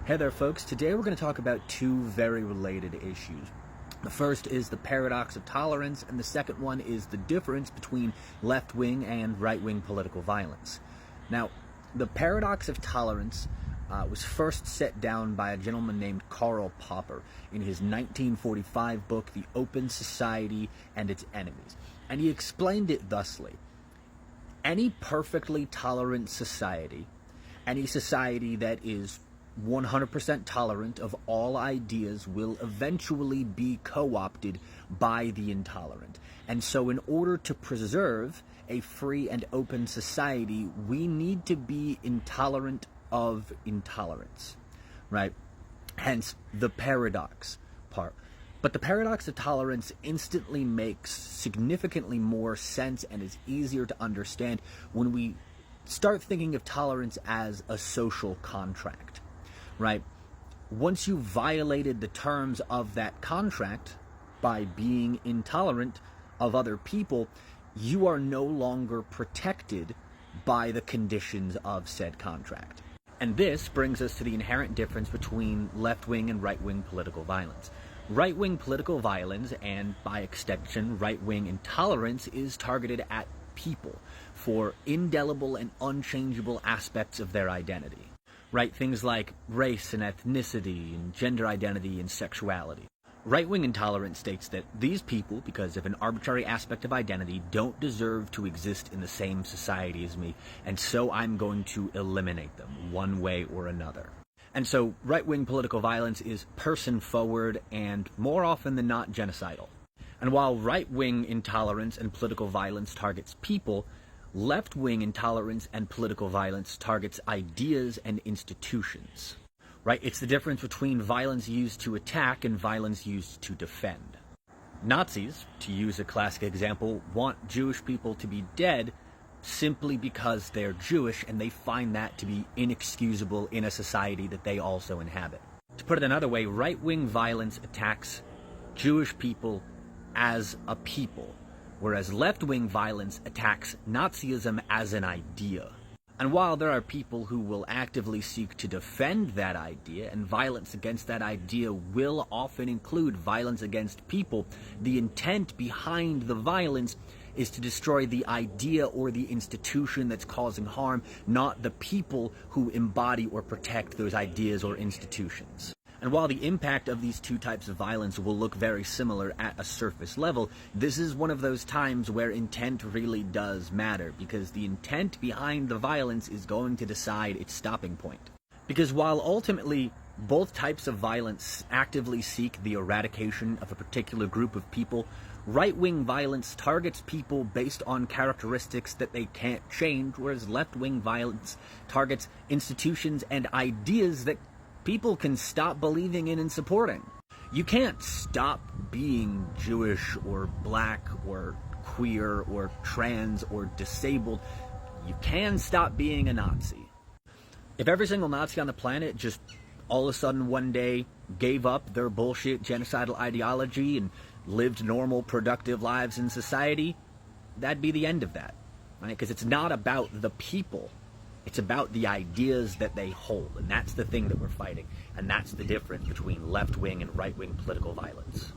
Hey there, folks. Today we're going to talk about two very related issues. The first is the paradox of tolerance, and the second one is the difference between left-wing and right-wing political violence. Now, the paradox of tolerance was first set down by a gentleman named Karl Popper in his 1945 book, The Open Society and Its Enemies. And he explained it thusly: any perfectly tolerant society, any society that is 100% tolerant of all ideas, will eventually be co-opted by the intolerant. And so in order to preserve a free and open society, we need to be intolerant of intolerance, right? Hence the paradox part. But the paradox of tolerance instantly makes significantly more sense and is easier to understand when we start thinking of tolerance as a social contract. Right? Once you violated the terms of that contract by being intolerant of other people, you are no longer protected by the conditions of said contract. And this brings us to the inherent difference between left-wing and right-wing political violence. Right-wing political violence, and by extension, right-wing intolerance, is targeted at people for indelible and unchangeable aspects of their identity. Right, things like race and ethnicity and gender identity and sexuality. Right-wing intolerance states that these people, because of an arbitrary aspect of identity, don't deserve to exist in the same society as me, and so I'm going to eliminate them one way or another. And so right-wing political violence is person-forward and, more often than not, genocidal. And while right-wing intolerance and political violence targets people, left-wing intolerance and political violence targets ideas and institutions, right? It's the difference between violence used to attack and violence used to defend. Nazis, to use a classic example, want Jewish people to be dead simply because they're Jewish, and they find that to be inexcusable in a society that they also inhabit. To put it another way, right-wing violence attacks Jewish people as a people, whereas left-wing violence attacks Nazism as an idea. And while there are people who will actively seek to defend that idea, and violence against that idea will often include violence against people, the intent behind the violence is to destroy the idea or the institution that's causing harm, not the people who embody or protect those ideas or institutions. And while the impact of these two types of violence will look very similar at a surface level, this is one of those times where intent really does matter, because the intent behind the violence is going to decide its stopping point. Because while ultimately both types of violence actively seek the eradication of a particular group of people, right-wing violence targets people based on characteristics that they can't change, whereas left-wing violence targets institutions and ideas that people can stop believing in and supporting. You can't stop being Jewish or black or queer or trans or disabled. You can stop being a Nazi. If every single Nazi on the planet just all of a sudden one day gave up their bullshit genocidal ideology and lived normal, productive lives in society, that'd be the end of that, right? Because it's not about the people. It's about the ideas that they hold, and that's the thing that we're fighting, and that's the difference between left-wing and right-wing political violence.